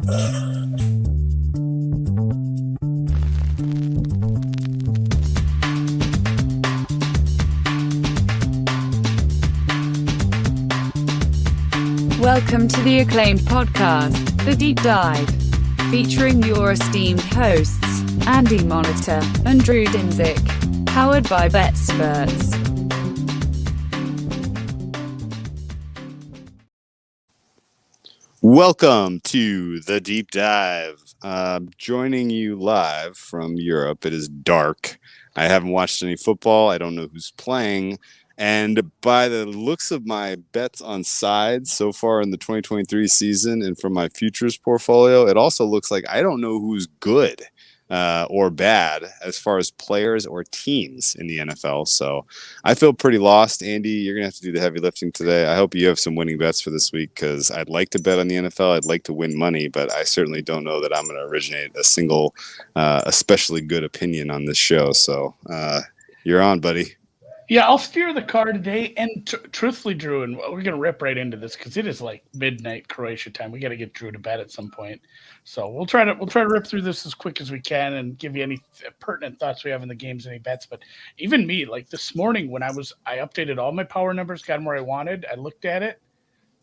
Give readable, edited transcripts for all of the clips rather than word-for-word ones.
Welcome to the acclaimed podcast, The Deep Dive, featuring your esteemed hosts, Andy Monitor and Drew Dinzik, powered by BetSperts. Welcome to The Deep Dive. Joining you live from Europe. It is dark. I haven't watched any football. I don't know who's playing. And by the looks of my bets on sides so far in the 2023 season and from my futures portfolio, it also looks like I don't know who's good or bad as far as players or teams in the NFL. So I feel pretty lost. Andy, you're going to have to do the heavy lifting today. I hope you have some winning bets for this week because I'd like to bet on the NFL. I'd like to win money, but I certainly don't know that I'm going to originate a single especially good opinion on this show. So you're on, buddy. Yeah, I'll steer the car today, and truthfully, Drew, and we're going to rip right into this because it is like midnight Croatia time. We got to get Drew to bed at some point, so we'll try to rip through this as quick as we can and give you any pertinent thoughts we have in the games, any bets. But even me, like this morning when I updated all my power numbers, got them where I wanted. I looked at it,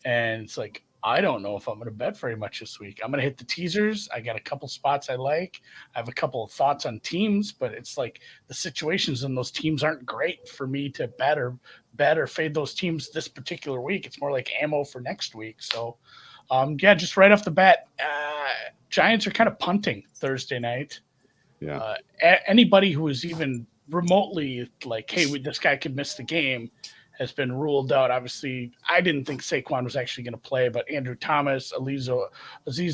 and it's like I don't know if I'm going to bet very much this week. I'm going to hit the teasers. I got a couple spots I like. I have a couple of thoughts on teams, but it's like the situations in those teams aren't great for me to bet or fade those teams this particular week. It's more like ammo for next week. So, just right off the bat, Giants are kind of punting Thursday night. Yeah. Anybody who is even remotely like, hey, this guy could miss the game has been ruled out. Obviously, I didn't think Saquon was actually going to play, but Andrew Thomas, Aziz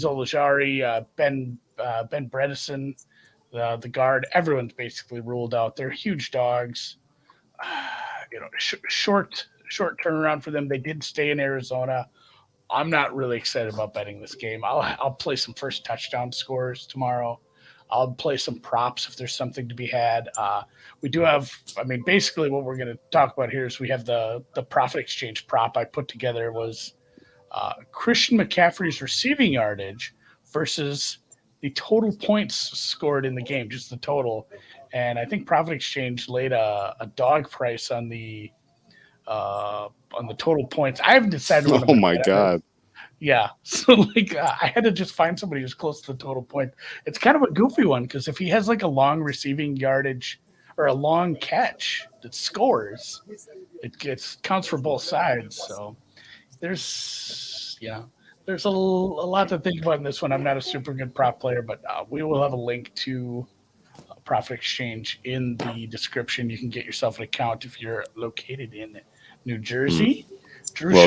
Ojulari, Ben Bredesen, the guard, everyone's basically ruled out. They're huge dogs. Short turnaround for them. They did stay in Arizona. I'm not really excited about betting this game. I'll play some first touchdown scores tomorrow. I'll play some props if there's something to be had. We do have, basically what we're going to talk about here is we have the profit exchange prop I put together was Christian McCaffrey's receiving yardage versus the total points scored in the game, just the total. And I think profit exchange laid a dog price on the total points. I haven't decided. Oh my God. Yeah, so I had to just find somebody who's close to the total point. It's kind of a goofy one because if he has like a long receiving yardage or a long catch that scores, it counts for both sides. So there's a lot to think about in this one. I'm not a super good prop player, but we will have a link to Profit Exchange in the description. You can get yourself an account if you're located in New Jersey. Drew,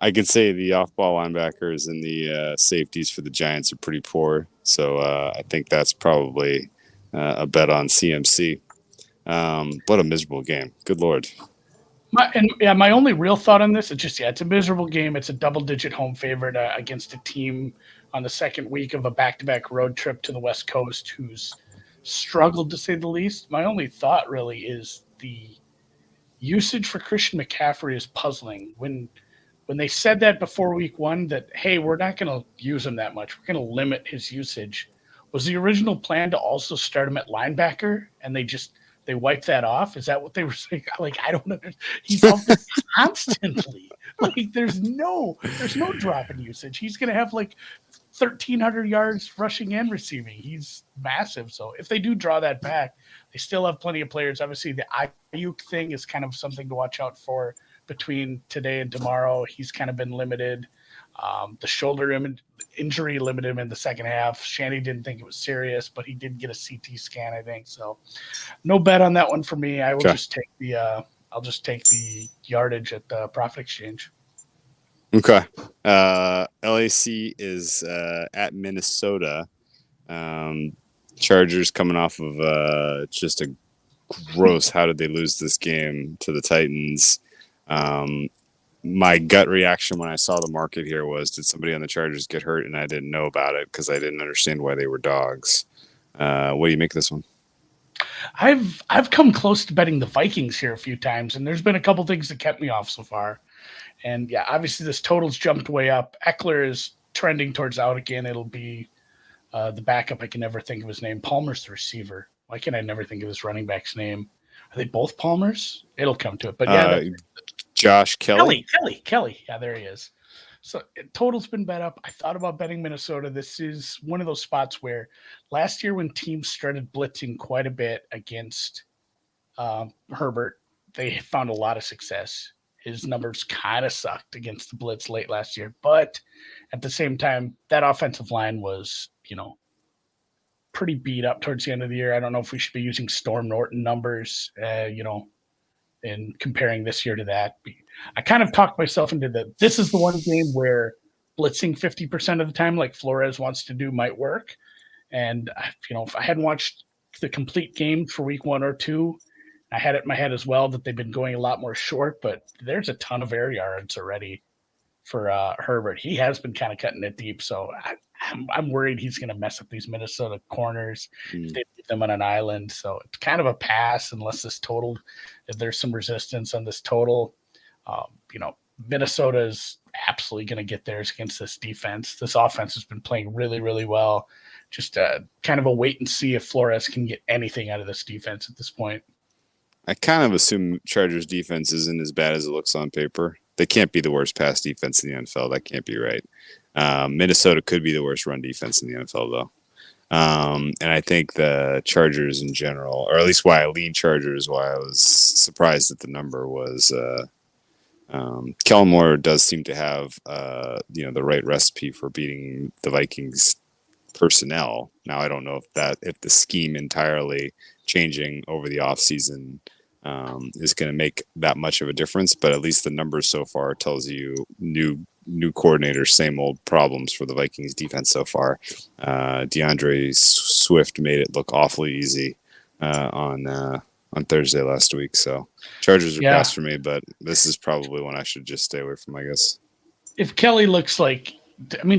I could say the off-ball linebackers and the safeties for the Giants are pretty poor. So I think that's probably a bet on CMC. What a miserable game. Good Lord. My only real thought on this is just, it's a miserable game. It's a double-digit home favorite against a team on the second week of a back-to-back road trip to the West Coast who's struggled, to say the least. My only thought really is the usage for Christian McCaffrey is puzzling. When they said that before week one, that, hey, we're not going to use him that much, we're going to limit his usage, was the original plan to also start him at linebacker and they wiped that off? Is that what they were saying? Like, I don't understand. He's out there constantly. Like, there's no drop in usage. He's going to have like 1,300 yards rushing and receiving. He's massive. So if they do draw that back, they still have plenty of players. Obviously, the Ayuk thing is kind of something to watch out for. Between today and tomorrow, he's kind of been limited. The shoulder injury limited him in the second half. Shanny didn't think it was serious, but he did get a CT scan, I think. So, no bet on that one for me. I will just take the yardage at the profit exchange. Okay. LAC is at Minnesota. Chargers coming off of just a gross. How did they lose this game to the Titans? My gut reaction when I saw the market here was, did somebody on the Chargers get hurt and I didn't know about it because I didn't understand why they were dogs. What do you make of this one? I've come close to betting the Vikings here a few times, and there's been a couple things that kept me off so far. And yeah, obviously this total's jumped way up. Eckler is trending towards out again. It'll be the backup. I can never think of his name. Palmer's the receiver. Why can I never think of his running back's name? Are they both Palmers? It'll come to it. But yeah, Josh Kelly. Kelly. Yeah, there he is. So total's been bet up. I thought about betting Minnesota. This is one of those spots where last year when teams started blitzing quite a bit against Herbert, they found a lot of success. His numbers kind of sucked against the blitz late last year. But at the same time, that offensive line was, pretty beat up towards the end of the year. I don't know if we should be using Storm Norton numbers, and comparing this year to that. I kind of talked myself into that. This is the one game where blitzing 50% of the time, like Flores wants to do, might work. And, if I hadn't watched the complete game for week 1 or 2, I had it in my head as well that they've been going a lot more short, but there's a ton of air yards already for Herbert. He has been kind of cutting it deep, so I'm worried he's going to mess up these Minnesota corners if they leave them on an island. So it's kind of a pass unless if there's some resistance on this total. Minnesota is absolutely going to get theirs against this defense. This offense has been playing really, really well. Just kind of a wait and see if Flores can get anything out of this defense at this point. I kind of assume Chargers defense isn't as bad as it looks on paper. They can't be the worst pass defense in the NFL. That can't be right. Minnesota could be the worst run defense in the NFL, though. And I think the Chargers in general, or at least why I lean Chargers, why I was surprised that the number was Kellen Moore does seem to have the right recipe for beating the Vikings personnel. Now I don't know if the scheme entirely changing over the offseason is going to make that much of a difference, but at least the numbers so far tells you new coordinator, same old problems for the Vikings defense so far. DeAndre Swift made it look awfully easy on Thursday last week. So Chargers are pass for me, but this is probably one I should just stay away from, I guess. If Kelly looks like,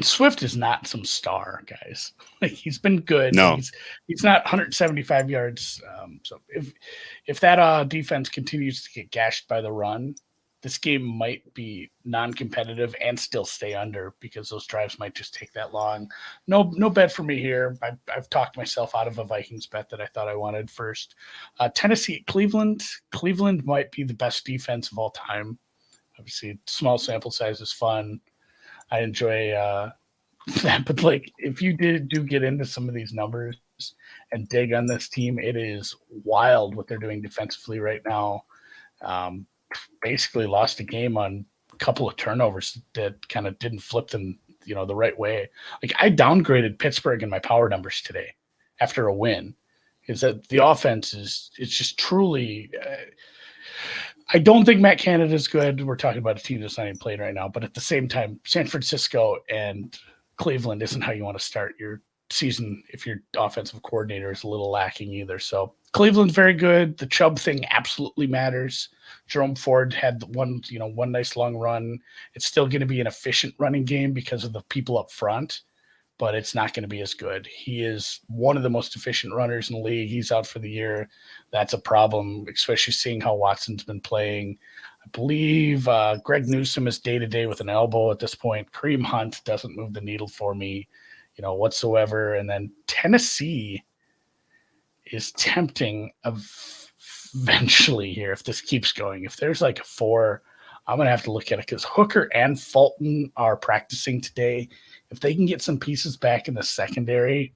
Swift is not some star, guys. Like, he's been good. No, he's not 175 yards. So if that defense continues to get gashed by the run, this game might be non-competitive and still stay under because those drives might just take that long. No bet for me here. I've talked myself out of a Vikings bet that I thought I wanted first. Tennessee, Cleveland. Cleveland might be the best defense of all time. Obviously, small sample size is fun. I enjoy that, but if you do get into some of these numbers and dig on this team, it is wild what they're doing defensively right now. Basically lost a game on a couple of turnovers that kind of didn't flip them, the right way. Like, I downgraded Pittsburgh in my power numbers today after a win, is that the offense it's just truly. I don't think Matt Canada is good. We're talking about a team that's not even playing right now, but at the same time, San Francisco and Cleveland isn't how you want to start your season if your offensive coordinator is a little lacking either. So Cleveland's very good. The Chubb thing absolutely matters. Jerome Ford had one nice long run. It's still going to be an efficient running game because of the people up front, but it's not going to be as good. He is one of the most efficient runners in the league. He's out for the year. That's a problem, especially seeing how Watson's been playing. I believe Greg Newsome is day-to-day with an elbow at this point. Kareem Hunt doesn't move the needle for me, whatsoever. And then Tennessee is tempting eventually here if this keeps going. If there's like a 4, I'm going to have to look at it because Hooker and Fulton are practicing today. If they can get some pieces back in the secondary,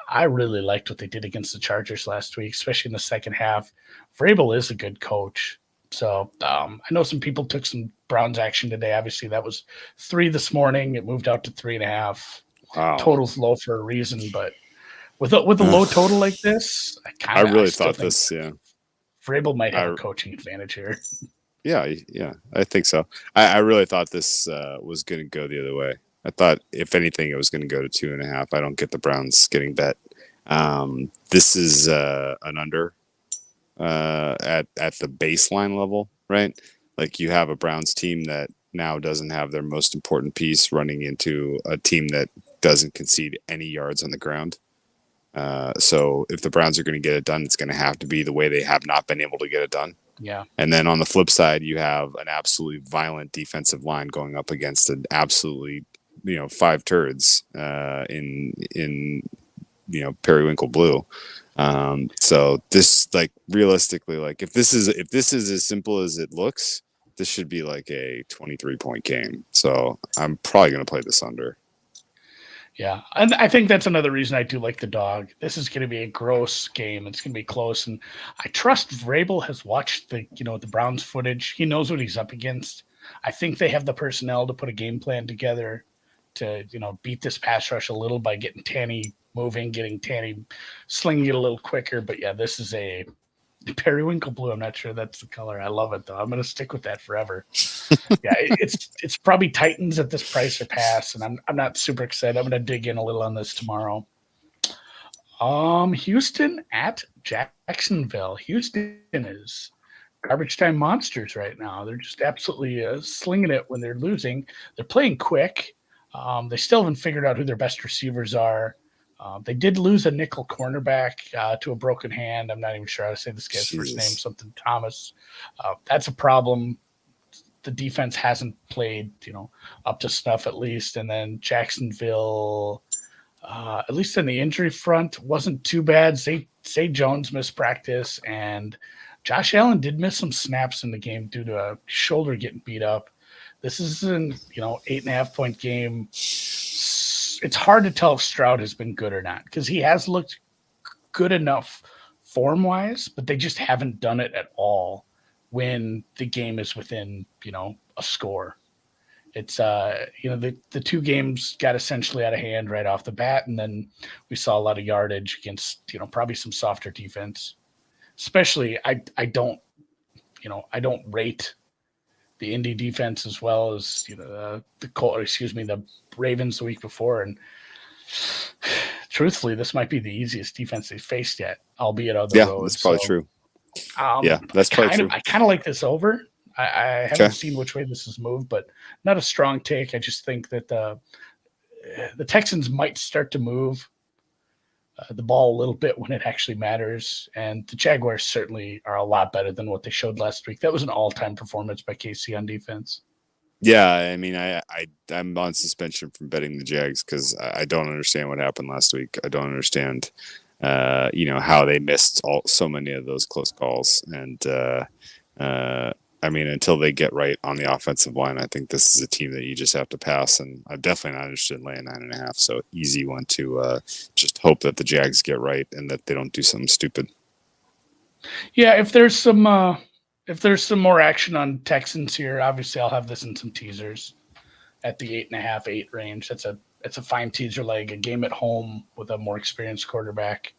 I really liked what they did against the Chargers last week, especially in the second half. Vrabel is a good coach. So I know some people took some Browns action today. Obviously, that was 3 this morning. It moved out to 3.5. Wow. Total's low for a reason, but with a low total like this, I really thought this. Yeah, Vrabel might have a coaching advantage here. Yeah, I think so. I really thought this was going to go the other way. I thought, if anything, it was going to go to 2.5. I don't get the Browns getting bet. This is an under at the baseline level, right? Like, you have a Browns team that now doesn't have their most important piece running into a team that doesn't concede any yards on the ground. So if the Browns are going to get it done, it's going to have to be the way they have not been able to get it done. Yeah. And then on the flip side, you have an absolutely violent defensive line going up against an absolutely 5 turds in periwinkle blue. So this, like, realistically, like, if this is as simple as it looks, this should be like a 23-point game. So I'm probably going to play this under. Yeah, and I think that's another reason I do like the dog. This is going to be a gross game. It's going to be close, and I trust Vrabel has watched the Browns footage. He knows what he's up against. I think they have the personnel to put a game plan together to beat this pass rush a little by getting Tanny moving, getting Tanny slinging it a little quicker. But yeah, this is a periwinkle blue. I'm not sure that's the color. I love it though. I'm going to stick with that forever. Yeah, it's probably Titans at this price or pass, and I'm not super excited. I'm going to dig in a little on this tomorrow. Houston at Jacksonville. Houston is garbage time monsters right now. They're just absolutely slinging it when they're losing. They're playing quick. They still haven't figured out who their best receivers are. They did lose a nickel cornerback to a broken hand. I'm not even sure how to say this guy's first name, something Thomas. That's a problem. The defense hasn't played, up to snuff at least. And then Jacksonville, at least in the injury front, wasn't too bad. Zay Jones missed practice, and Josh Allen did miss some snaps in the game due to a shoulder getting beat up. This is an 8.5-point game. It's hard to tell if Stroud has been good or not because he has looked good enough form-wise, but they just haven't done it at all when the game is within, a score. It's, the 2 games got essentially out of hand right off the bat, and then we saw a lot of yardage against, probably some softer defense. Especially, I don't rate the Indy defense as well as the Ravens the week before, and truthfully, this might be the easiest defense they've faced yet, albeit on the road. Yeah, that's probably true. That's probably true. I kind of like this over. I haven't seen which way this has moved, but not a strong take. I just think that the Texans might start to move the ball a little bit when it actually matters. And the Jaguars certainly are a lot better than what they showed last week. That was an all-time performance by KC on defense. Yeah, I mean, I'm on suspension from betting the Jags because I don't understand what happened last week. I don't understand, how they missed so many of those close calls. And, I mean, until they get right on the offensive line, I think this is a team that you just have to pass. And I'm definitely not interested in laying 9.5. So easy one to just hope that the Jags get right and that they don't do something stupid. Yeah, if there's some more action on Texans here, obviously I'll have this in some teasers at the 8.5, 8 range. That's a fine teaser leg. A game at home with a more experienced quarterback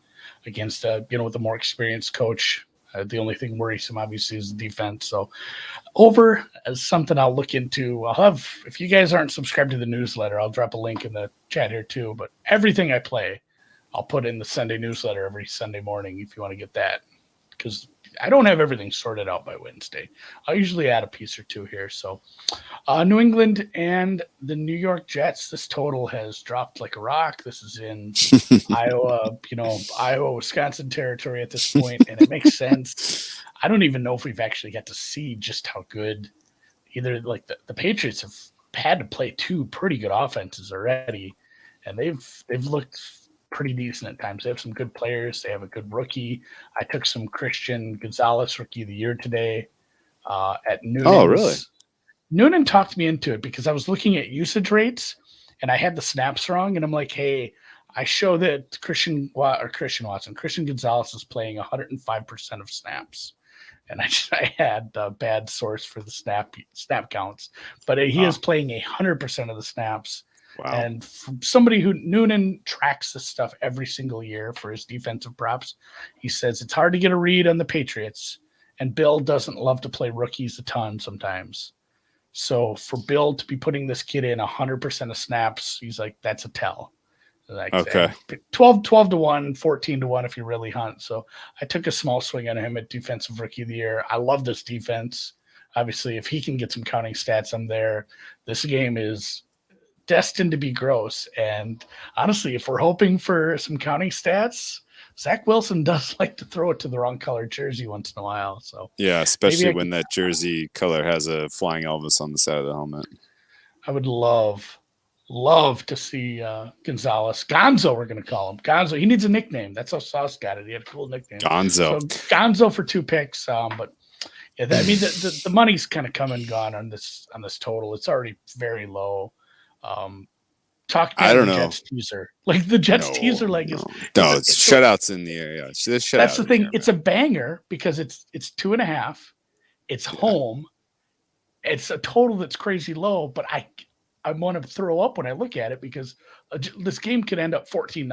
against with a more experienced coach. The only thing worrisome, obviously, is the defense. So over as something I'll look into. I'll have, if you guys aren't subscribed to the newsletter, I'll drop a link in the chat here too. But everything I play, I'll put in the Sunday newsletter every Sunday morning if you want to get that. Because I don't have everything sorted out by Wednesday. I'll usually add a piece or two here. So New England and the New York Jets, this total has dropped like a rock. This is in Iowa, Wisconsin territory at this point, and it makes sense. I don't even know if we've actually got to see just how good either like the Patriots have had to play 2 pretty good offenses already, and they've looked pretty decent at times. They have some good players. They have a good rookie. I took some Christian Gonzalez Rookie of the Year today at Noonan. Oh, really? Noonan talked me into it because I was looking at usage rates and I had the snaps wrong. And I'm like, hey, I show that Christian Gonzalez is playing 105% of snaps. And I had a bad source for the snap counts, but he is playing 100% of the snaps. Wow. And from somebody who Noonan tracks this stuff every single year for his defensive props, he says it's hard to get a read on the Patriots, and Bill doesn't love to play rookies a ton sometimes. So for Bill to be putting this kid in 100% of snaps, he's like, that's a tell. Like, okay. 12 to 1, 14 to 1 if you really hunt. So I took a small swing on him at Defensive Rookie of the Year. I love this defense. Obviously, if he can get some counting stats, I'm there. This game is destined to be gross. And honestly, if we're hoping for some counting stats, Zach Wilson does like to throw it to the wrong colored jersey once in a while. So yeah, especially when that jersey color has a flying Elvis on the side of the helmet. I would love love to see Gonzalez. Gonzo, we're going to call him. Gonzo. He needs a nickname. That's how Sauce got it. He had a cool nickname. Gonzo. So Gonzo for 2 picks. But yeah, the money's kind of come and gone on this total. It's already very low. Talk I don't know. Jets teaser. Like the Jets teaser, it's shutouts in the air. Yeah, that's the thing. It's a banger because it's 2.5. It's home. It's a total that's crazy low, but I want to throw up when I look at it because this game could end up 14-0.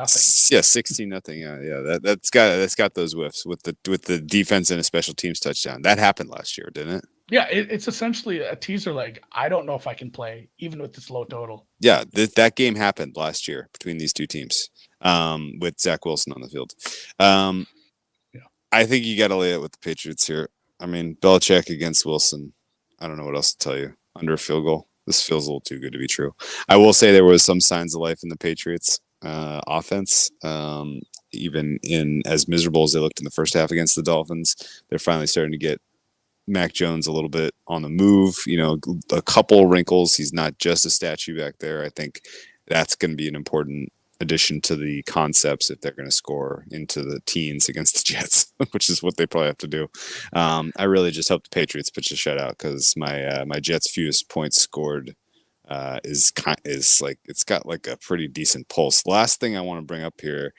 Yeah, 16-0. Yeah. That's got those whiffs with the defense and a special teams touchdown. That happened last year, didn't it? Yeah, it's essentially a teaser. Like I don't know if I can play even with this low total. Yeah, that game happened last year between these two teams, with Zach Wilson on the field. I think you got to lay it with the Patriots here. I mean, Belichick against Wilson. I don't know what else to tell you. Under a field goal. This feels a little too good to be true. I will say there was some signs of life in the Patriots offense. Even in as miserable as they looked in the first half against the Dolphins, they're finally starting to get Mac Jones a little bit on the move. A couple wrinkles. He's not just a statue back there. I think that's going to be an important addition to the concepts if they're going to score into the teens against the Jets, which is what they probably have to do. I really just hope the Patriots pitch a shutout because my Jets' fewest points scored is like it's got like a pretty decent pulse. Last thing I want to bring up here,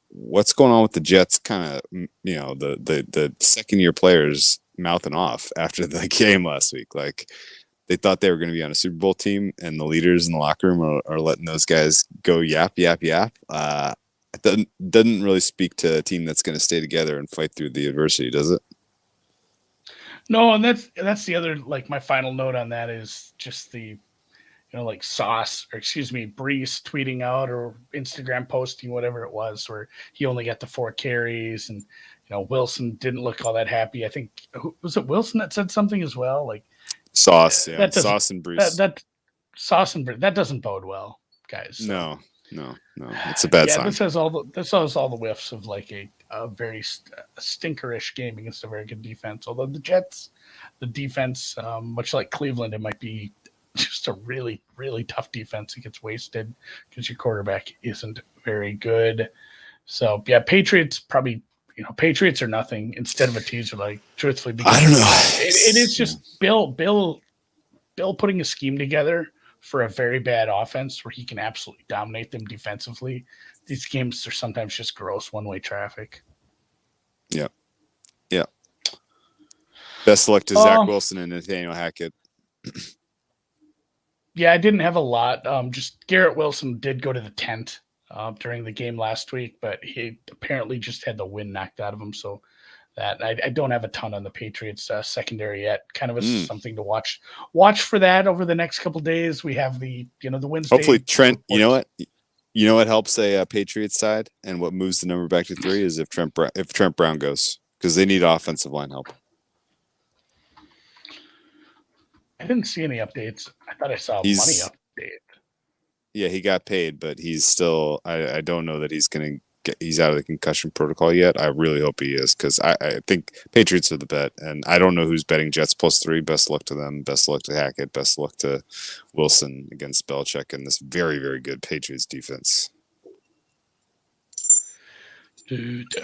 what's going on with the Jets? Kind of, the second year players mouthing off after the game last week, like. They thought they were going to be on a Super Bowl team, and the leaders in the locker room are letting those guys go yap. It doesn't really speak to a team that's going to stay together and fight through the adversity, does it? No, and that's the other, like, my final note on that is just the, Brees tweeting out or Instagram posting, whatever it was, where he only got the 4 carries, and, Wilson didn't look all that happy. I think, was it Wilson that said something as well? Like, Sauce and Brees. Sauce and Brees. That doesn't bode well, guys. So. No. It's a bad sign. This has all the whiffs of like a very stinkerish game against a very good defense. Although the Jets, the defense, much like Cleveland, it might be just a really, really tough defense. It gets wasted because your quarterback isn't very good. So yeah, Patriots probably. Patriots are nothing instead of a teaser. Like, truthfully, I don't know. It is just Bill putting a scheme together for a very bad offense where he can absolutely dominate them defensively. These games are sometimes just gross one-way traffic. Yeah. Best of luck to Zach Wilson and Nathaniel Hackett. Yeah, I didn't have a lot. Just Garrett Wilson did go to the tent during the game last week, but he apparently just had the wind knocked out of him. So that I don't have a ton on the Patriots secondary yet. Kind of something to watch for that over the next couple of days. We have the Wednesday. Hopefully Trent. Reports. You know what helps a Patriots side and what moves the number back to 3 is if Trent Brown goes, because they need offensive line help. I didn't see any updates. I thought I saw a money update. Yeah, he got paid, but he's still. I don't know that he's out of the concussion protocol yet. I really hope he is because I think Patriots are the bet, and I don't know who's betting Jets +3. Best luck to them. Best luck to Hackett. Best luck to Wilson against Belichick and this very, very good Patriots defense.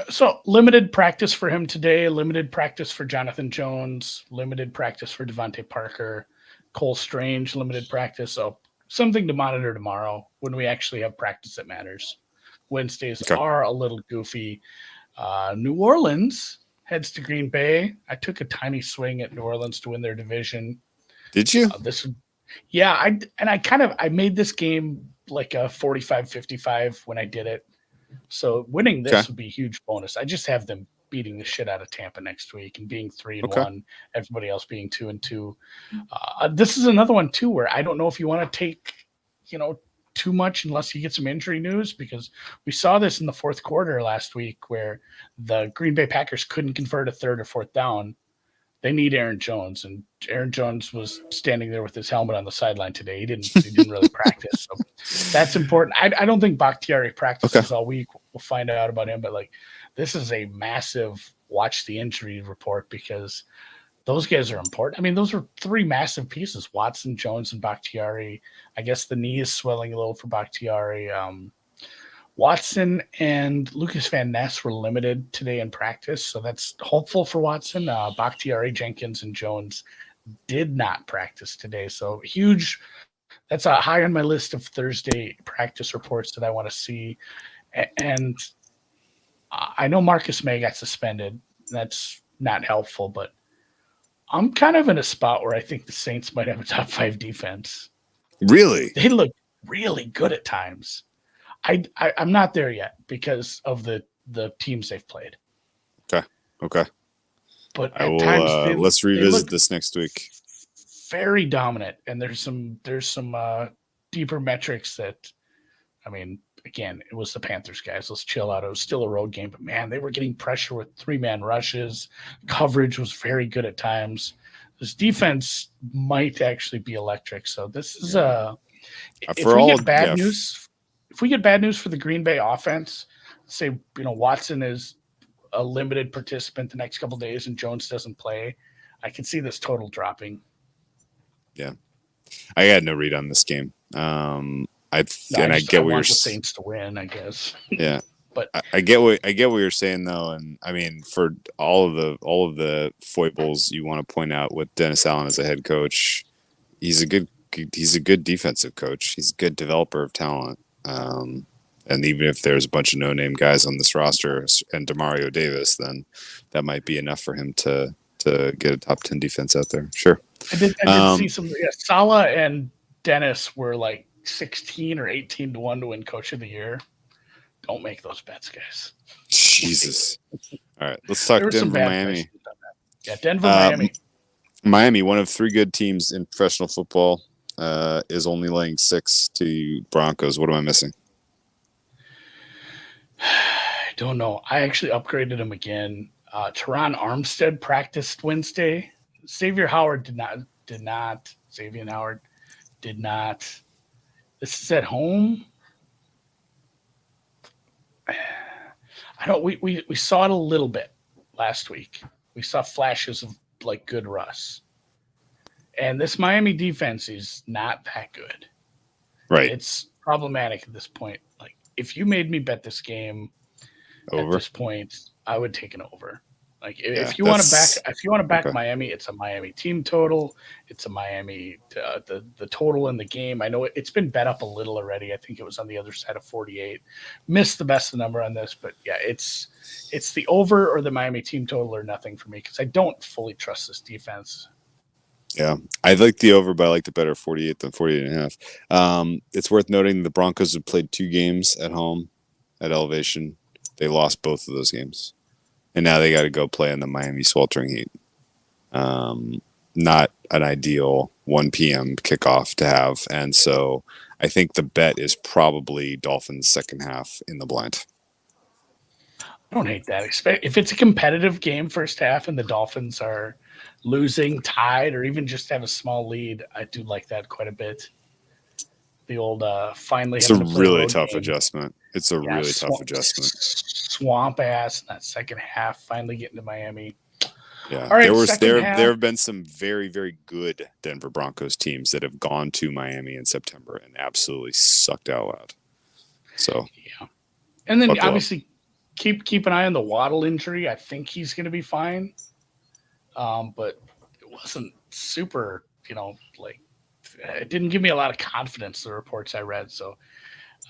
So limited practice for him today. Limited practice for Jonathan Jones. Limited practice for Devontae Parker. Cole Strange. Limited practice. So. Something to monitor tomorrow when we actually have practice that matters. Wednesdays are a little goofy. New Orleans heads to Green Bay. I took a tiny swing at New Orleans to win their division. Did you? I made this game like a 45-55 when I did it. So winning this would be a huge bonus. I just have them beating the shit out of Tampa next week and being 3-1, everybody else being 2-2. This is another one too, where I don't know if you want to take, too much unless you get some injury news, because we saw this in the fourth quarter last week where the Green Bay Packers couldn't convert a 3rd or 4th down. They need Aaron Jones, and Aaron Jones was standing there with his helmet on the sideline today. He didn't really practice. So that's important. I don't think Bakhtiari practices all week. We'll find out about him, but this is a massive watch the injury report because those guys are important. I mean, those are three massive pieces: Watson, Jones, and Bakhtiari. I guess the knee is swelling a little for Bakhtiari. Watson and Lucas Van Ness were limited today in practice, so that's hopeful for Watson. Bakhtiari, Jenkins, and Jones did not practice today, so huge. That's a high on my list of Thursday practice reports that I want to see. And I know Marcus May got suspended. That's not helpful, but I'm kind of in a spot where I think the Saints might have a top 5 defense. Really? They look really good at times. I'm not there yet because of the teams they've played. Okay. But at times, let's revisit this next week. Very dominant, and there's some deeper metrics that, I mean, again, it was the Panthers guys. Let's chill out. It was still a road game, but man, they were getting pressure with 3-man rushes. Coverage was very good at times. This defense might actually be electric. So this is if we get bad news for the Green Bay offense, say, Watson is a limited participant the next couple of days and Jones doesn't play, I can see this total dropping. Yeah, I had no read on this game. I get what you're saying. The Saints to win, I guess. Yeah, but I get what you're saying though, and I mean, for all of the foibles you want to point out with Dennis Allen as a head coach, he's a good defensive coach. He's a good developer of talent. And even if there's a bunch of no-name guys on this roster and DeMario Davis, then that might be enough for him to get a top 10 defense out there. Sure. I did see some. Yeah, Salah and Dennis were like 16 or 18 to 1 to win Coach of the Year. Don't make those bets, guys. Jesus. All right, let's talk Denver, Miami. Yeah, Denver, Miami. Miami, one of 3 good teams in professional football, is only laying 6 to Broncos. What am I missing? I don't know. I actually upgraded him again. Teron Armstead practiced Wednesday. Xavier Howard did not. Xavier Howard did not. This is at home. I don't. We saw it a little bit last week. We saw flashes of like good Russ, and this Miami defense is not that good. Right. It's problematic at this point. Like if you made me bet this game over at this point, I would take an over. Like if you want to back okay. Miami, it's a Miami team total. It's a Miami the total in the game. I know it's been bet up a little already. I think it was on the other side of 48. Missed the best number on this, but yeah, it's the over or the Miami team total or nothing for me because I don't fully trust this defense. Yeah, I like the over, but I like the better 48 than 48.5. It's worth noting the Broncos have played 2 games at home at elevation. They lost both of those games. And now they got to go play in the Miami sweltering heat. Not an ideal 1 p.m. kickoff to have. And so I think the bet is probably Dolphins second half in the blind. I don't hate that. If it's a competitive game first half and the Dolphins are losing, tied, or even just have a small lead, I do like that quite a bit. The old finally. It's a really tough adjustment. It's a really tough adjustment. Swamp ass in that second half, finally getting to Miami. Yeah, all right. There have been some very, very good Denver Broncos teams that have gone to Miami in September and absolutely sucked out loud. So yeah, and then obviously keep an eye on the Waddle injury. I think he's going to be fine, but it wasn't super. It didn't give me a lot of confidence. The reports I read, so.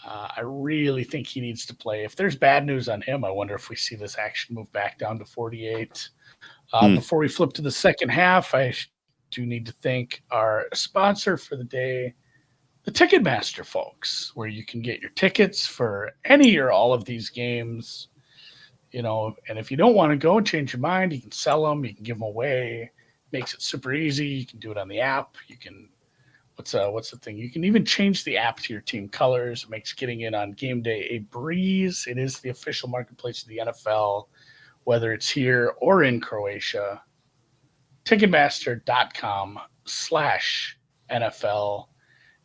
I really think he needs to play. If there's bad news on him, I wonder if we see this action move back down to 48. Before we flip to the second half, I do need to thank our sponsor for the day, the Ticketmaster folks, where you can get your tickets for any or all of these games. And if you don't want to go and change your mind, you can sell them, you can give them away. Makes it super easy. You can do it on the app. You can what's the thing? You can even change the app to your team colors. It makes getting in on game day a breeze. It is the official marketplace of the NFL, whether it's here or in Croatia. Ticketmaster.com/NFL.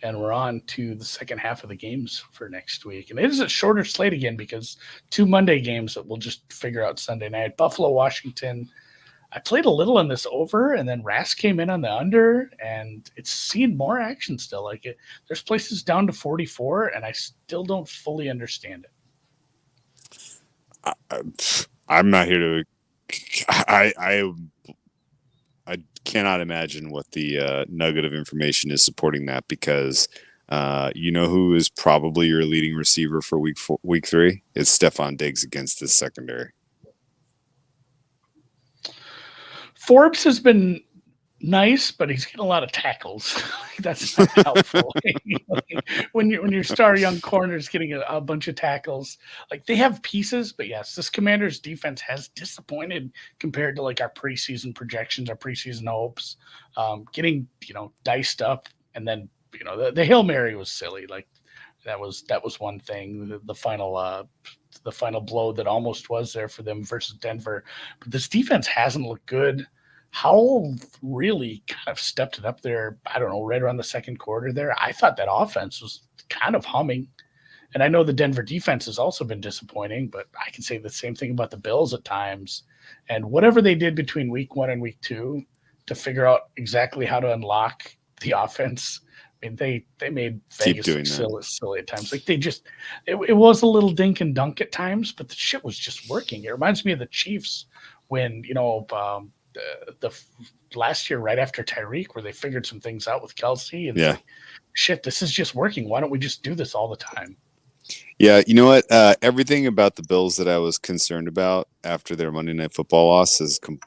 And we're on to the second half of the games for next week. And it is a shorter slate again because 2 Monday games that we'll just figure out Sunday night. Buffalo, Washington. I played a little on this over, and then Rask came in on the under, and it's seen more action still. Like there's places down to 44, and I still don't fully understand it. I'm not here to. I cannot imagine what the nugget of information is supporting that, because you know who is probably your leading receiver for week 3? It's Stephon Diggs against this secondary. Forbes has been nice, but he's getting a lot of tackles. That's not helpful. when your star young corner is getting a bunch of tackles, like they have pieces, but yes, this Commanders defense has disappointed compared to like our preseason projections, our preseason hopes. Getting diced up, and then the Hail Mary was silly. Like that was one thing. The final blow that almost was there for them versus Denver, but this defense hasn't looked good. Howell really kind of stepped it up there, I don't know, right around the second quarter there. I thought that offense was kind of humming. And I know the Denver defense has also been disappointing, but I can say the same thing about the Bills at times. And whatever they did between week 1 and week 2 to figure out exactly how to unlock the offense, I mean, they made Vegas look silly at times. Like it was a little dink and dunk at times, but the shit was just working. It reminds me of the Chiefs when, the last year right after Tyreek, where they figured some things out with Kelsey, and like, shit, this is just working. Why don't we just do this all the time? Yeah, you know what? Everything about the Bills that I was concerned about after their Monday Night Football loss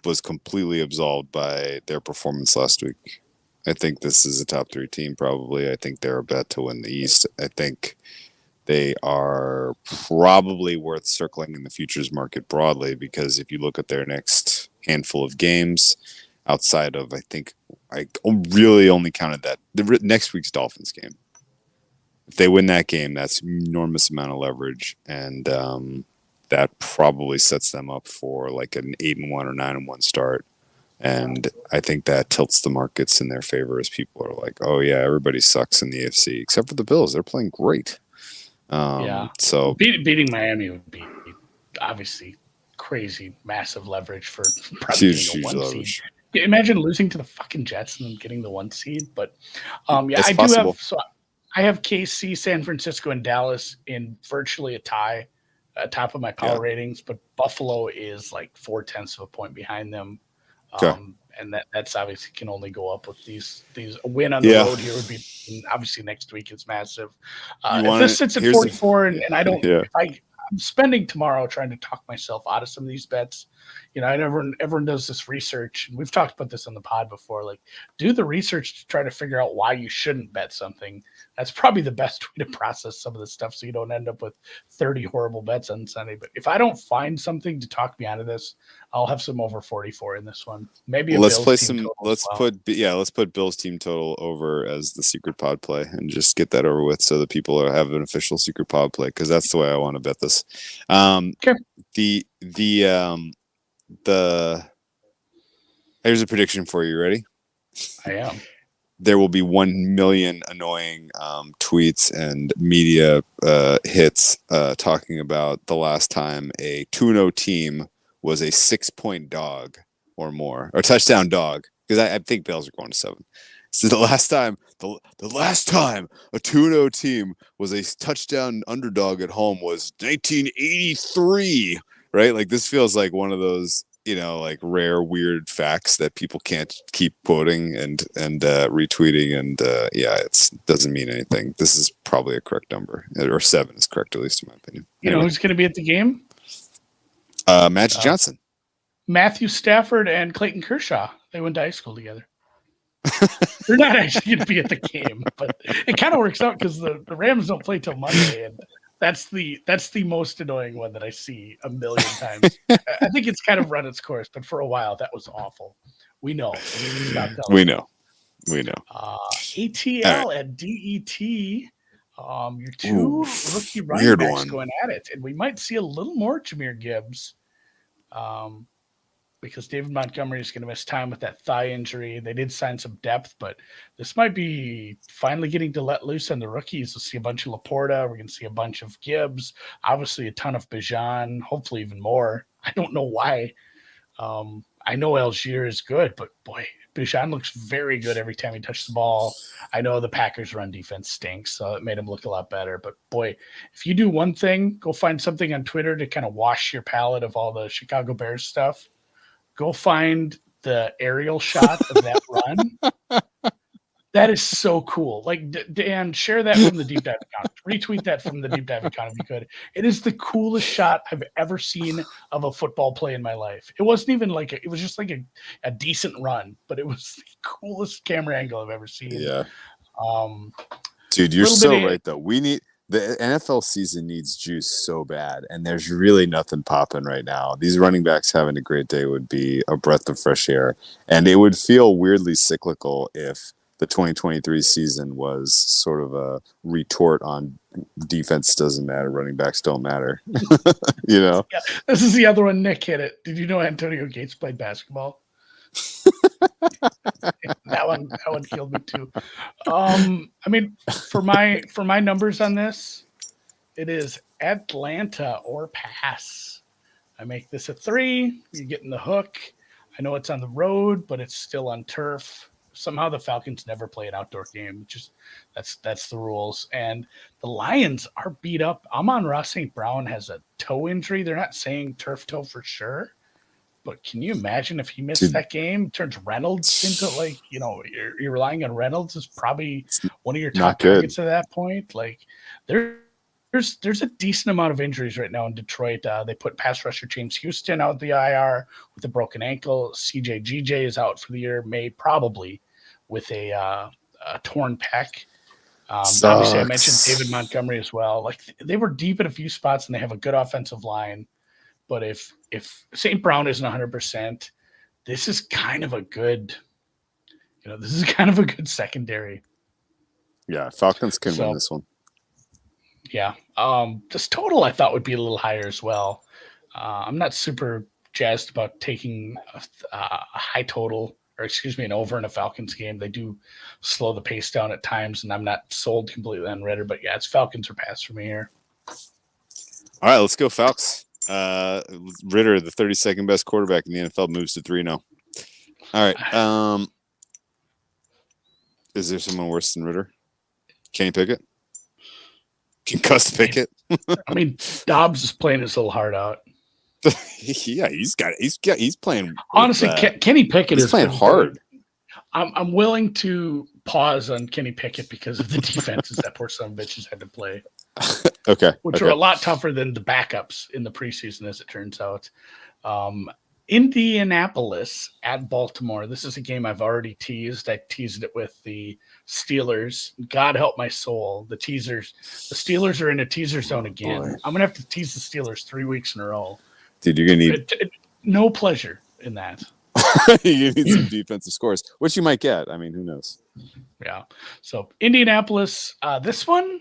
was completely absolved by their performance last week. I think this is a top 3 team, probably. I think they're a bet to win the East. I think they are probably worth circling in the futures market broadly, because if you look at their next handful of games, outside of, I think I really only counted that the next week's Dolphins game. If they win that game, that's an enormous amount of leverage, and that probably sets them up for like an 8-1 or 9-1 start. And I think that tilts the markets in their favor, as people are like, "Oh yeah, everybody sucks in the AFC except for the Bills. They're playing great." So beating Miami would be obviously crazy, massive leverage for probably getting a 1 leverage. seed. Imagine losing to the fucking Jets and then getting the 1 seed. But it's possible. I have KC, San Francisco, and Dallas in virtually a tie, top of my power ratings. But Buffalo is like 0.4 of a point behind them. And that's obviously can only go up with these. A win on the road here would be, obviously next week is massive. If this sits at 44 and I don't, I'm spending tomorrow trying to talk myself out of some of these bets. Everyone does this research, and we've talked about this on the pod before. Like, do the research to try to figure out why you shouldn't bet something. That's probably the best way to process some of this stuff, so you don't end up with 30 horrible bets on Sunday. But if I don't find something to talk me out of this, I'll have some over 44 in this one. Maybe let's put Bills team total over as the secret pod play, and just get that over with, so that people have an official secret pod play, because that's the way I want to bet this. Here's a prediction for you. Ready? I am. There will be 1 million annoying tweets and media hits talking about the last time a 2-0 team was a 6-point dog or more, or touchdown dog, because I think Bills are going to 7. So the last time a 2-0 team was a touchdown underdog at home was 1983. Right? Like, this feels like one of those, like rare, weird facts that people can't keep quoting and retweeting. And it doesn't mean anything. This is probably a correct number, or 7 is correct, at least in my opinion. You know who's going to be at the game? Magic Johnson. Matthew Stafford and Clayton Kershaw. They went to high school together. They're not actually going to be at the game, but it kind of works out because the Rams don't play till Monday, and that's the most annoying one that I see a million times. I think it's kind of run its course, but for a while that was awful. We know. We know. ATL right. And DET, your 2 rookie running backs going at it, and we might see a little more Jahmyr Gibbs. Because David Montgomery is going to miss time with that thigh injury. They did sign some depth, but this might be finally getting to let loose on the rookies. We'll see a bunch of Laporta. We're going to see a bunch of Gibbs. Obviously, a ton of Bijan. Hopefully, even more. I don't know why. I know Algier is good, but boy, Bijan looks very good every time he touches the ball. I know the Packers' run defense stinks, so it made him look a lot better. But boy, if you do one thing, go find something on Twitter to kind of wash your palate of all the Chicago Bears stuff. Go find the aerial shot of that run. That is so cool. Like, Dan, share that from the Deep Dive account. Retweet that from the Deep Dive account if you could. It is the coolest shot I've ever seen of a football play in my life. It wasn't even like it was just like a decent run, but it was the coolest camera angle I've ever seen. Yeah. Dude, you're so right, though. The NFL season needs juice so bad, and there's really nothing popping right now. These running backs having a great day would be a breath of fresh air, and it would feel weirdly cyclical if the 2023 season was sort of a retort on defense doesn't matter, running backs don't matter. You know? Yeah, this is the other one. Nick hit it. Did you know Antonio Gates played basketball? that one killed me too. I mean, for my numbers on this, it is Atlanta or pass. I make this a 3. You're getting the hook. I know it's on the road, but it's still on turf. Somehow the Falcons never play an outdoor game. Just that's the rules. And the Lions are beat up. Amon-Ra St. Brown has a toe injury. They're not saying turf toe for sure. But can you imagine if he missed that game? Turns Reynolds into you're relying on Reynolds as probably one of your top targets at that point. Like there's a decent amount of injuries right now in Detroit. They put pass rusher James Houston out the IR with a broken ankle. CJ GJ is out for the year, probably with a torn pec. Obviously, I mentioned David Montgomery as well. Like they were deep in a few spots, and they have a good offensive line. But if St. Brown isn't 100%, this is kind of a good, secondary. Yeah, Falcons can win this one. Yeah. This total I thought would be a little higher as well. I'm not super jazzed about taking a high total, an over in a Falcons game. They do slow the pace down at times, and I'm not sold completely on Ritter. But yeah, it's Falcons or pass for me here. All right, let's go Falcons. Ritter, the 32nd best quarterback in the NFL, moves to 3-0. All right. Is there someone worse than Ritter? Kenny Pickett? Concussed Pickett? I mean, Dobbs is playing his little heart out. Yeah, he's playing. Honestly, Kenny Pickett is playing hard. I'm willing to pause on Kenny Pickett because of the defenses that poor son of bitches had to play. Okay. Which are a lot tougher than the backups in the preseason, as it turns out. Indianapolis at Baltimore. This is a game I've already teased. I teased it with the Steelers. God help my soul. The Steelers are in a teaser zone again. Boy. I'm going to have to tease the Steelers 3 weeks in a row. Dude, you're going to need... no pleasure in that. You need some defensive scores, which you might get. I mean, who knows? Yeah. So Indianapolis, this one...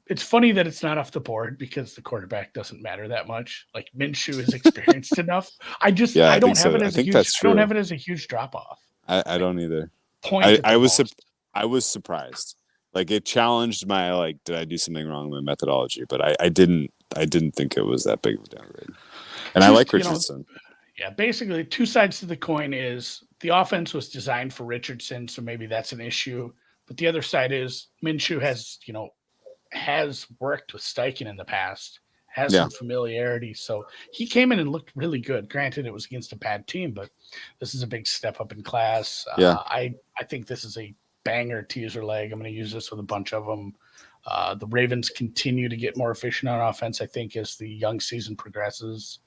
It's funny that it's not off the board because the quarterback doesn't matter that much. Like Minshew is experienced enough. I don't have it as a huge drop off. I don't either. I was surprised. Like it challenged my did I do something wrong with my methodology? But I didn't think it was that big of a downgrade. And I like Richardson. Basically 2 sides to the coin is the offense was designed for Richardson, so maybe that's an issue. But the other side is Minshew has worked with Steichen in the past, has some familiarity. So he came in and looked really good. Granted, it was against a bad team, but this is a big step up in class. I think this is a banger teaser leg. I'm going to use this with a bunch of them. The Ravens continue to get more efficient on offense, I think, as the young season progresses.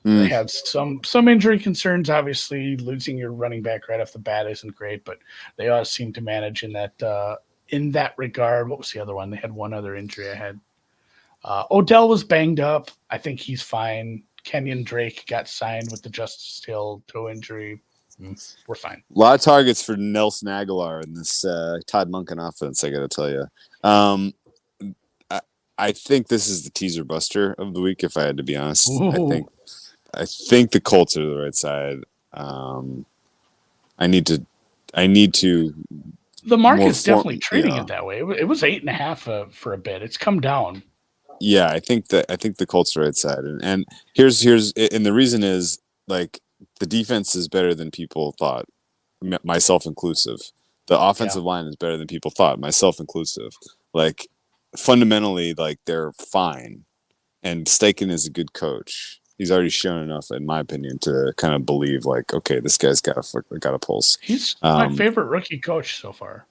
They have some injury concerns. Obviously, losing your running back right off the bat isn't great, but they all seem to manage in that regard. What was the other one? They had one other injury I had. Odell was banged up. I think he's fine. Kenyon Drake got signed with the Justice Hill toe injury. We're fine. A lot of targets for Nelson Aguilar in this Todd Monken offense, I got to tell you. I think this is the teaser buster of the week, if I had to be honest. I think the Colts are the right side. I need to. The market's definitely treating it that way. It was 8.5 for a bit. It's come down. Yeah, I think the Colts are right side, and here's and the reason is The defense is better than people thought, myself inclusive. The offensive line is better than people thought, myself inclusive. Like, fundamentally, like, they're fine. And Steichen is a good coach. He's already shown enough, in my opinion, to kind of believe, like, okay, this guy's got a pulse. He's my favorite rookie coach so far.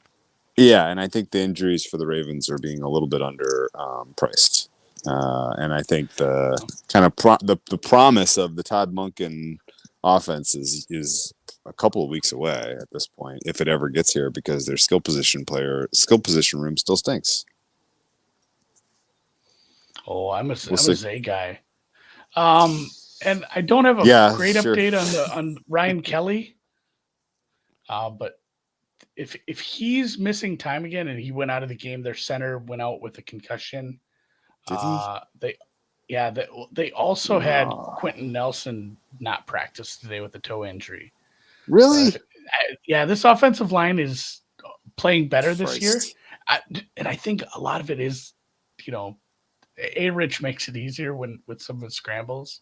Yeah, and I think the injuries for the Ravens are being a little bit under priced. And I think the kind of the promise of the Todd Monken offense is a couple of weeks away at this point, if it ever gets here, because their skill position room still stinks. Oh, I'm a Zay guy. And I don't have a great update on Ryan Kelly. But if he's missing time again and he went out of the game, their center went out with a concussion. Did he? They also had Quentin Nelson not practice today with a toe injury. Really? This offensive line is playing better this year. And I think a lot of it is, A-Rich makes it easier with some of his scrambles.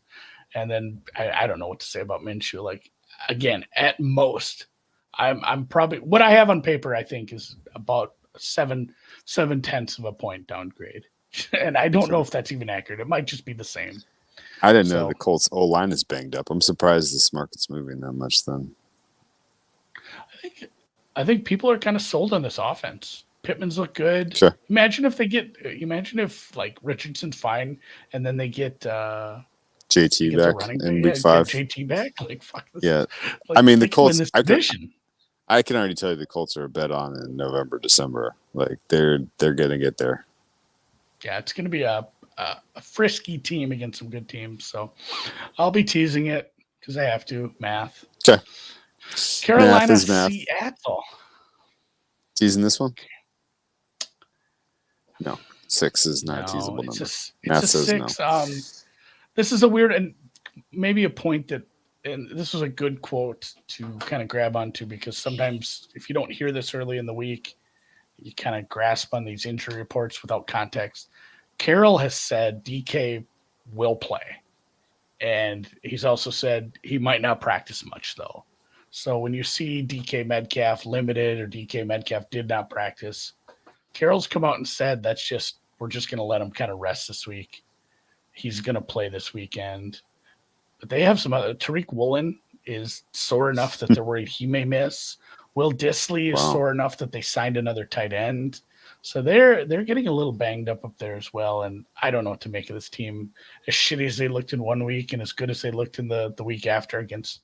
And then I don't know what to say about Minshew. Like, again, at most, I'm probably what I have on paper, I think, is about 7/10 of a point downgrade. And I don't know if that's even accurate. It might just be the same. I didn't know the Colts O-line is banged up. I'm surprised this market's moving that much then. I think people are kind of sold on this offense. Pittman's look good. Sure. Imagine if like Richardson's fine and then they get JT back in week 5. JT back, like fuck this. Yeah. Like, I mean, the Colts, I can already tell you the Colts are a bet on in November, December. Like, they're going to get there. Yeah, it's going to be a frisky team against some good teams. So I'll be teasing it because I have to. Math. Okay. Carolina, Seattle. Teasing this one? No. 6 is not a teasable number. Math says 6. No. This is a weird and maybe a point that, and this was a good quote to kind of grab onto, because sometimes if you don't hear this early in the week, you kind of grasp on these injury reports without context. Carroll has said DK will play. And he's also said he might not practice much, though. So when you see DK Metcalf limited or DK Metcalf did not practice, Carroll's come out and said we're just going to let him kind of rest this week. He's going to play this weekend. But they have some other. Tariq Woolen is sore enough that they're worried he may miss. Will Dissly is sore enough that they signed another tight end. So they're getting a little banged up there as well. And I don't know what to make of this team. As shitty as they looked in 1 week and as good as they looked in the week after against,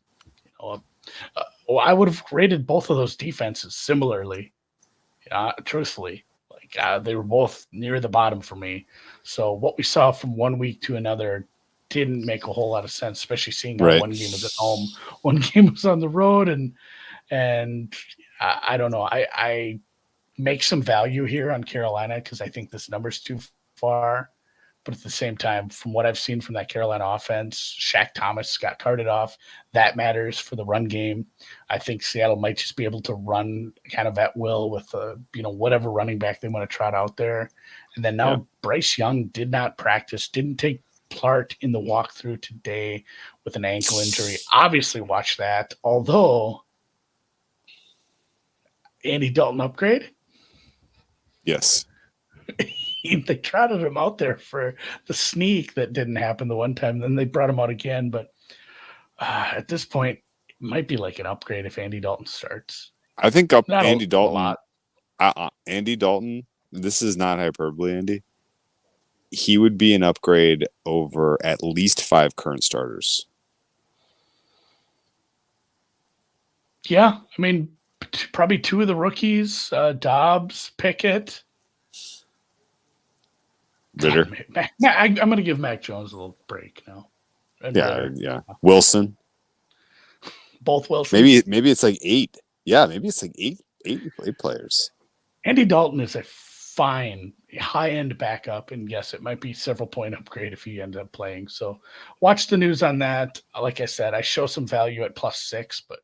I would have rated both of those defenses similarly, truthfully. Like, they were both near the bottom for me. So what we saw from 1 week to another didn't make a whole lot of sense, especially seeing how one game was at home, one game was on the road, and I don't know. I make some value here on Carolina because I think this number's too far. But at the same time, from what I've seen from that Carolina offense, Shaq Thomas got carted off. That matters for the run game. I think Seattle might just be able to run kind of at will with whatever running back they want to trot out there. And then now Bryce Young did not practice, didn't take part in the walkthrough today with an ankle injury. Obviously watch that. Although Andy Dalton upgrade? Yes. They trotted him out there for the sneak that didn't happen the one time. Then they brought him out again. But at this point, it might be like an upgrade if Andy Dalton starts. I think Andy Dalton. Andy Dalton. This is not hyperbole, Andy. He would be an upgrade over at least 5 current starters. Yeah, I mean, probably 2 of the rookies, Dobbs, Pickett. Ritter. I'm going to give Mac Jones a little break now. Yeah. Wilson. Both Wilsons. Maybe it's like 8. Yeah, maybe it's like eight players. Andy Dalton is a fine high-end backup, and yes, it might be several point upgrade if he ends up playing. So watch the news on that. Like I said, I show some value at +6, but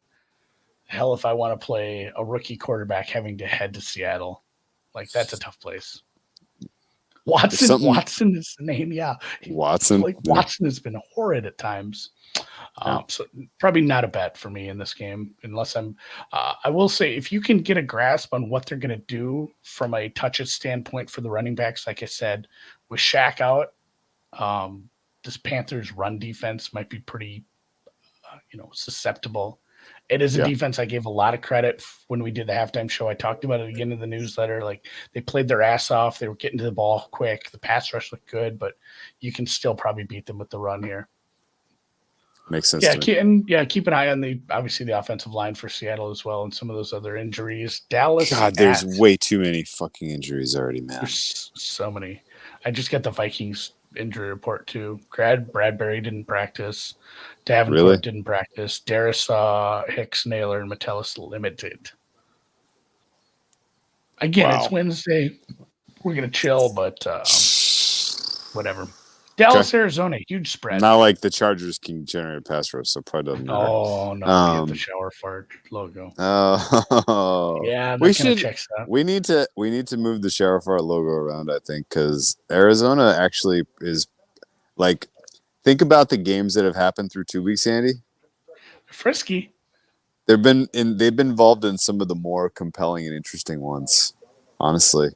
hell, if I want to play a rookie quarterback having to head to Seattle, like that's a tough place. Watson is the name. Yeah. Watson. Watson has been horrid at times. So probably not a bet for me in this game, unless I will say, if you can get a grasp on what they're going to do from a touches standpoint for the running backs, like I said, with Shaq out, this Panthers run defense might be pretty, susceptible. It is a defense I gave a lot of credit when we did the halftime show. I talked about it again in the newsletter. Like, they played their ass off. They were getting to the ball quick. The pass rush looked good, but you can still probably beat them with the run here. Makes sense. Keep an eye on the offensive line for Seattle as well, and some of those other injuries. Dallas. God, there's way too many fucking injuries already, man. There's so many. I just got the Vikings injury report too. Bradbury didn't practice. Davenport didn't practice. Darius, Hicks, Naylor, and Metellus limited. Again, It's Wednesday. We're gonna chill, but whatever. Dallas, Arizona, huge spread. Not like the Chargers can generate a pass rush, so probably doesn't matter. Oh no, we get the shower fart logo. Oh, yeah, that kind of checks out. We need to move the shower fart logo around, I think, because Arizona actually is like, think about the games that have happened through 2 weeks, Andy. Frisky. They've been involved in some of the more compelling and interesting ones, honestly.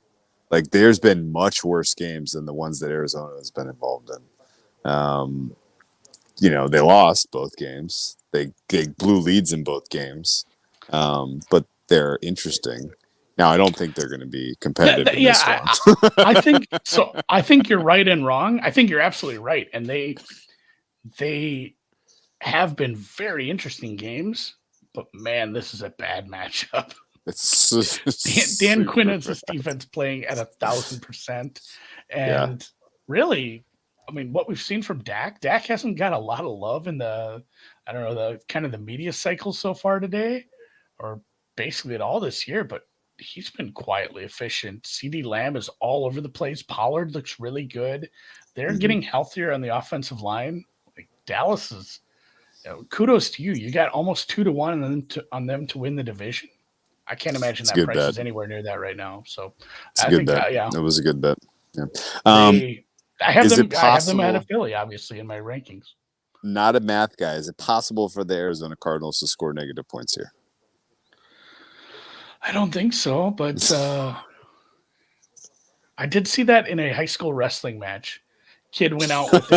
Like, there's been much worse games than the ones that Arizona has been involved in. They lost both games. They blew leads in both games. But they're interesting. Now, I don't think they're going to be competitive in this one. I think so. I think you're right and wrong. I think you're absolutely right. And they have been very interesting games. But, man, this is a bad matchup. Dan Quinn has this defense playing at 1,000%. And really, I mean, what we've seen from Dak hasn't got a lot of love in the kind of the media cycle so far today, or basically at all this year, but he's been quietly efficient. CeeDee Lamb is all over the place. Pollard looks really good. They're getting healthier on the offensive line. Like, Dallas is, kudos to you. You got almost 2-1 on them to win the division. I can't imagine that price is anywhere near that right now. So it's a good bet. It was a good bet. Yeah. I have them out of Philly, obviously, in my rankings. Not a math guy. Is it possible for the Arizona Cardinals to score negative points here? I don't think so, but I did see that in a high school wrestling match. Kid went out with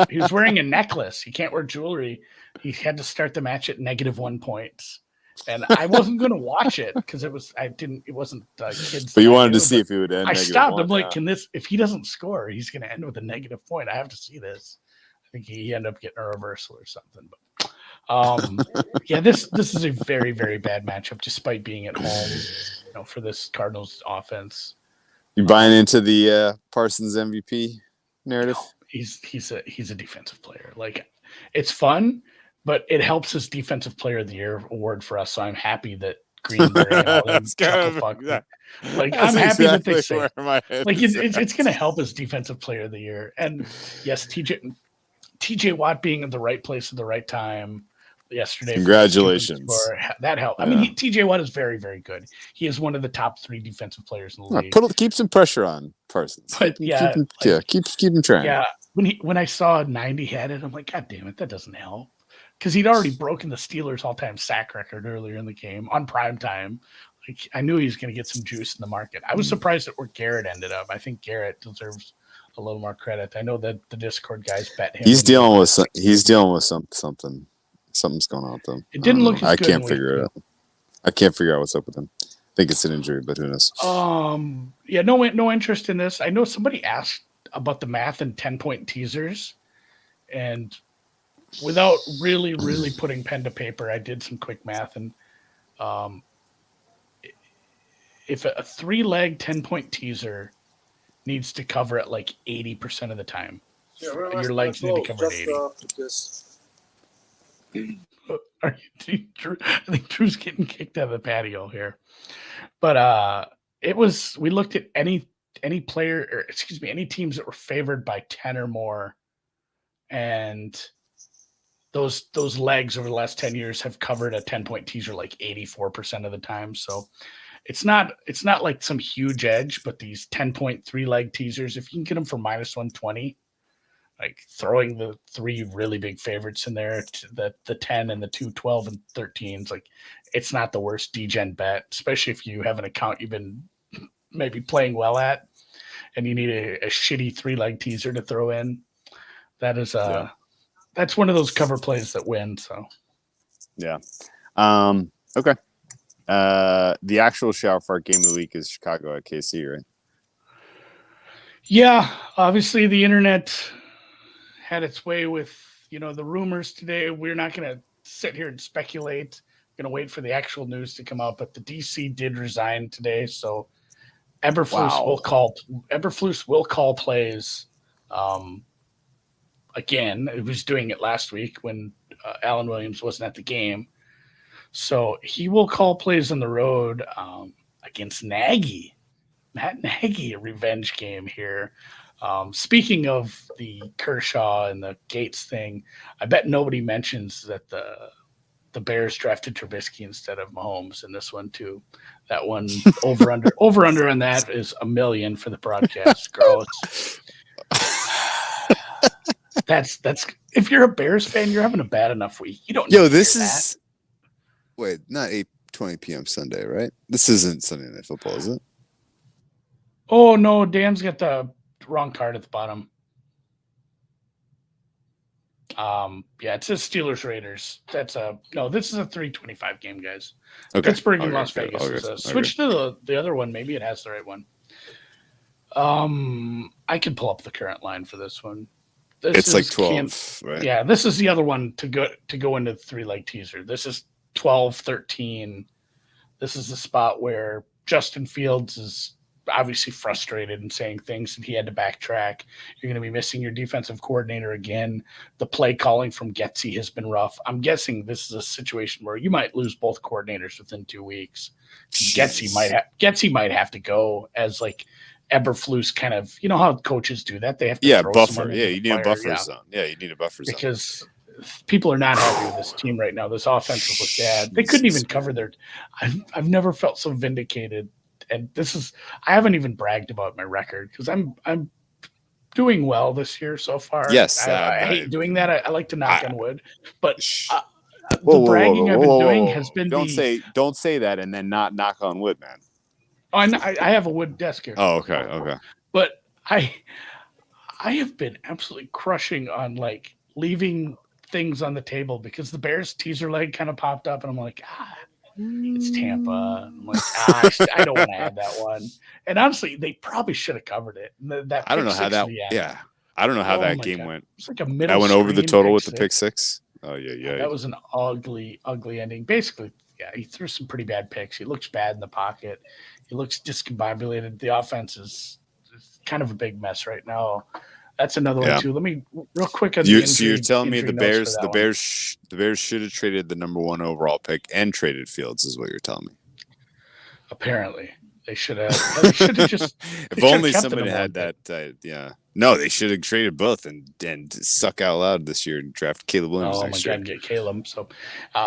he was wearing a necklace. He can't wear jewelry. He had to start the match at -1 points. And I wasn't going to watch it because it wasn't kids. But you wanted to see if he would end. I stopped. I'm like, if he doesn't score, he's going to end with a negative point. I have to see this. I think he ended up getting a reversal or something. But this is a very, very bad matchup, despite being at home, for this Cardinals offense. You buying into the Parsons MVP narrative? No, he's a defensive player. Like, it's fun. But it helps his Defensive Player of the Year award for us. So I'm happy that Greenberry and all them chuckle. Like, I'm happy that they say, like, it's going to help his Defensive Player of the Year. And yes, TJ Watt being in the right place at the right time yesterday. Congratulations. That helped. I mean, TJ Watt is very, very good. He is one of the top 3 defensive players in the league. Keep some pressure on Parsons. But keep him trying. Yeah, when I saw 90 had it, I'm like, God damn it, that doesn't help. Because he'd already broken the Steelers' all-time sack record earlier in the game on prime time. Like, I knew he was going to get some juice in the market. I was surprised at where Garrett ended up. I think Garrett deserves a little more credit. I know that the Discord guys bet him. He's dealing with something. Something's going on with him. It didn't look as good. I can't figure it out. I can't figure out what's up with him. I think it's an injury, but who knows? No interest in this. I know somebody asked about the math and 10-point teasers, and without really, really putting pen to paper, I did some quick math, and if a 3-leg 10-point teaser needs to cover it like 80% of the time, your legs need to cover it 80. I think Drew's getting kicked out of the patio here, but we looked at any teams that were favored by 10 or more, and those legs over the last 10 years have covered a 10-point teaser like 84% of the time. So It's not like some huge edge, but these 10.3 leg teasers, if you can get them for minus 120, like throwing the three really big favorites in there, the 10 and the 2, 12 and 13s, like it's not the worst degen bet, especially if you have an account you've been maybe playing well at and you need a shitty 3-leg teaser to throw in. That is that's one of those cover plays that win. So yeah. Okay. The actual shower fart game of the week is Chicago at KC, right? Yeah, obviously the internet had its way with, the rumors today. We're not going to sit here and speculate. We're going to wait for the actual news to come out, but the DC did resign today, so Eberflus will call plays. Again, it was doing it last week when Alan Williams wasn't at the game. So he will call plays on the road against Nagy. Matt Nagy, a revenge game here. Speaking of the Kershaw and the Gates thing, I bet nobody mentions that the Bears drafted Trubisky instead of Mahomes in this one too. That one over under on that is $1 million for the broadcast. Gross. That's if you're a Bears fan, you're having a bad enough week. You don't. This is not 8:20 p.m. Sunday, right? This isn't Sunday Night Football, is it? Oh no, Dan's got the wrong card at the bottom. It says Steelers Raiders. This is a 3:25 game, guys. Okay. Pittsburgh and Las Vegas. Switch to the other one. Maybe it has the right one. I can pull up the current line for this one. It's like 12, right? Yeah, this is the other one to go into the 3-leg teaser. This is 12-13. This is the spot where Justin Fields is obviously frustrated and saying things and he had to backtrack. You're going to be missing your defensive coordinator again. The play calling from Getsy has been rough. I'm guessing this is a situation where you might lose both coordinators within 2 weeks. Getsy might have to go as like Eberflus kind of, how coaches do that. They have to throw buffer. Yeah, you need a buffer zone. Yeah, you need a buffer zone. Because people are not happy with this team right now. This offense looks bad. They couldn't even cover their – I've never felt so vindicated. And I haven't even bragged about my record because I'm doing well this year so far. Yes. I hate doing that. I like to knock on wood. But the bragging I've been doing has been Don't say that and then not knock on wood, man. Oh, I have a wood desk here. Oh, okay. But I have been absolutely crushing on like leaving things on the table because the Bears teaser leg kind of popped up and I'm like, it's Tampa. I'm like, I don't want to add that one. And honestly, they probably should have covered it. I don't know how that. Yeah, I don't know how that game went. It's like a middle. I went over the total with the pick six. Oh yeah. That was an ugly ending. Basically, yeah, he threw some pretty bad picks. He looks bad in the pocket. He looks discombobulated. The offense is kind of a big mess right now. That's another one too. Let me real quick on the injury. So you're telling me the Bears should have traded the number 1 overall pick and traded Fields, is what you're telling me. Apparently, they should have. They should have just. If only somebody had that. No, they should have traded both and suck out loud this year and draft Caleb Williams next year. Get Caleb. So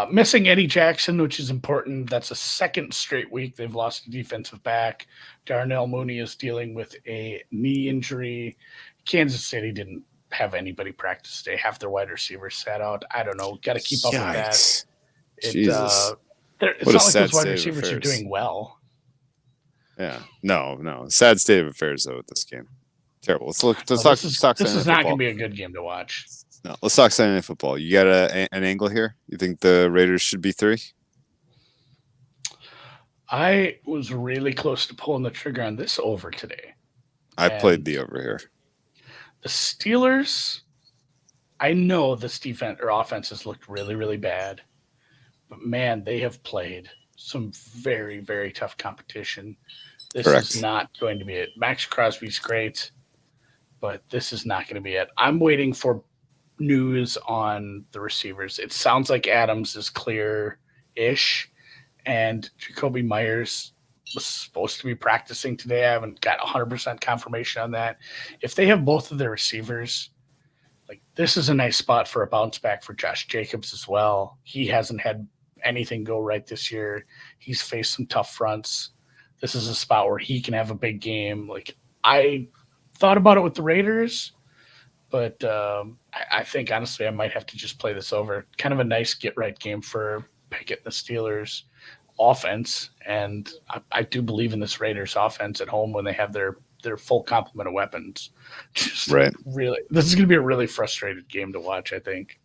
missing Eddie Jackson, which is important. That's a second straight week they've lost a defensive back. Darnell Mooney is dealing with a knee injury. Kansas City didn't have anybody practice today. Half their wide receivers sat out. I don't know. Got to keep up with that. Jesus. It's not like those wide receivers are doing well. Yeah. No. Sad state of affairs, though, with this game. Terrible. Let's talk. This is not going to be a good game to watch. No, let's talk Sunday Night Football. You got an angle here? You think the Raiders should be 3? I was really close to pulling the trigger on this over today. I played the over here. The Steelers, I know this defense or offense has looked really, really bad. But, man, they have played some very, very tough competition. This is not going to be it. Max Crosby's great, but this is not going to be it. I'm waiting for news on the receivers. It sounds like Adams is clear-ish, and Jacoby Myers was supposed to be practicing today. I haven't got 100% confirmation on that. If they have both of their receivers, like this is a nice spot for a bounce back for Josh Jacobs as well. He hasn't had anything go right this year. He's faced some tough fronts. this is a spot where he can have a big game. Like, I thought about it with the Raiders, but I think, honestly, I might have to just play this over. Kind of a nice get-right game for Pickett and the Steelers offense, and I do believe in this Raiders offense at home when they have their full complement of weapons. Just Right. Really, this is going to be a really frustrated game to watch, I think.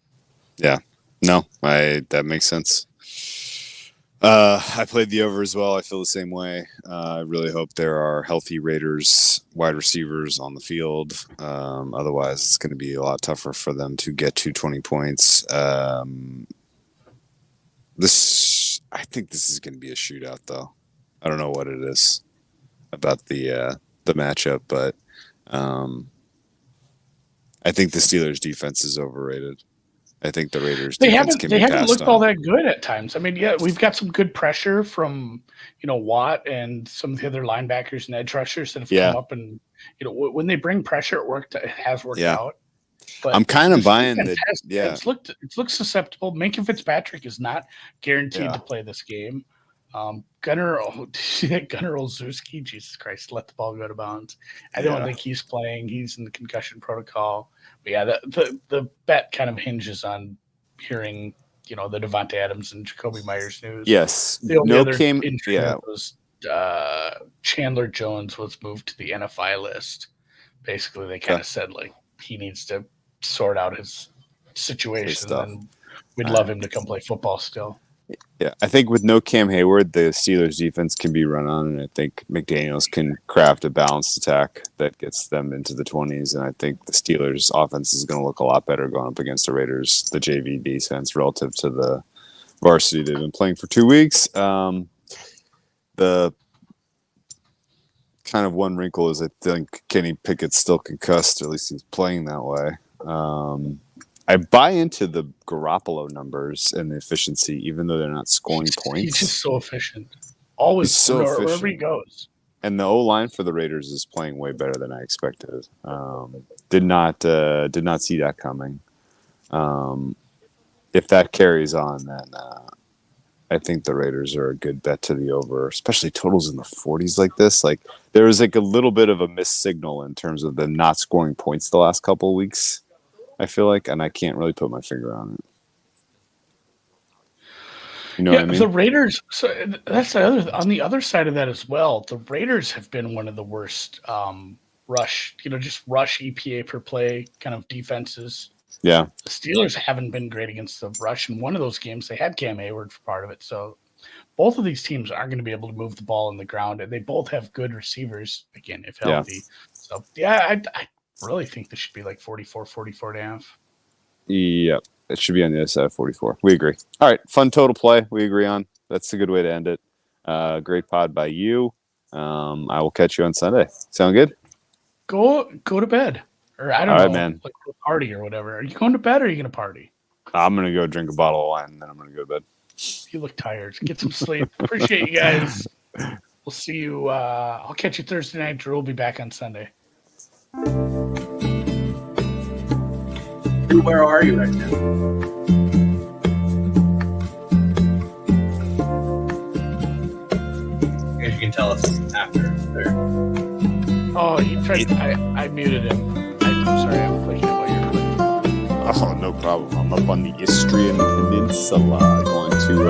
Yeah. No, that makes sense. I played the over as well. I feel the same way. I really hope there are healthy Raiders wide receivers on the field. Otherwise, it's going to be a lot tougher for them to get to 20 points. I think this is going to be a shootout, though. I don't know what it is about the matchup, but I think the Steelers' defense is overrated. I think the Raiders' defense can be passed on. They haven't looked all that good at times. I mean, yeah, we've got some good pressure from Watt and some of the other linebackers and edge rushers that have come up, and when they bring pressure, it has worked out. But I'm kind of buying that. Yeah, it's looked susceptible. Minka Fitzpatrick is not guaranteed to play this game. Gunnar Olszewski, Jesus Christ, let the ball go to bounds. I don't think he's playing. He's in the concussion protocol. But yeah, the bet kind of hinges on hearing, the Devontae Adams and Jacoby Myers news. Yes. The only other injury was Chandler Jones was moved to the NFI list. Basically, they kind of said, like, he needs to sort out his situation, and we'd love him to come play football still. Yeah, I think with no Cam Hayward, the Steelers' defense can be run on, and I think McDaniels can craft a balanced attack that gets them into the 20s, and I think the Steelers' offense is going to look a lot better going up against the Raiders, the JV defense, relative to the varsity they've been playing for 2 weeks. The kind of one wrinkle is I think Kenny Pickett's still concussed, or at least he's playing that way. I buy into the Garoppolo numbers and the efficiency, even though they're not scoring points. He's just so efficient. Always, so wherever he goes. And the O-line for the Raiders is playing way better than I expected. Did not see that coming. If that carries on, then I think the Raiders are a good bet to the over, especially totals in the 40s like this. Like, there was like a little bit of a missed signal in terms of them not scoring points the last couple of weeks, I feel like, and I can't really put my finger on it. You know what I mean? The Raiders. So that's the other. On the other side of that as well, the Raiders have been one of the worst rush. Just rush EPA per play kind of defenses. Yeah. The Steelers haven't been great against the rush. In one of those games, they had Cam Hayward for part of it. So both of these teams aren't going to be able to move the ball in the ground, and they both have good receivers again if healthy. Yeah. So I really think this should be like 44.5. Yep. It should be on the other side of 44. We agree. All right. Fun total play. We agree on. That's a good way to end it. Great pod by you. I will catch you on Sunday. Sound good? Go to bed. Or I don't know. All right, man. Like a party or whatever. Are you going to bed or are you going to party? I'm going to go drink a bottle of wine and then I'm going to go to bed. You look tired. Get some sleep. Appreciate you guys. We'll see you. I'll catch you Thursday night. Drew will be back on Sunday. Where are you right now? I guess you can tell us after. Oh, you tried. I muted him. I'm sorry. I'm clicking while you're clicking. Oh, no problem. I'm up on the Istrian Peninsula going to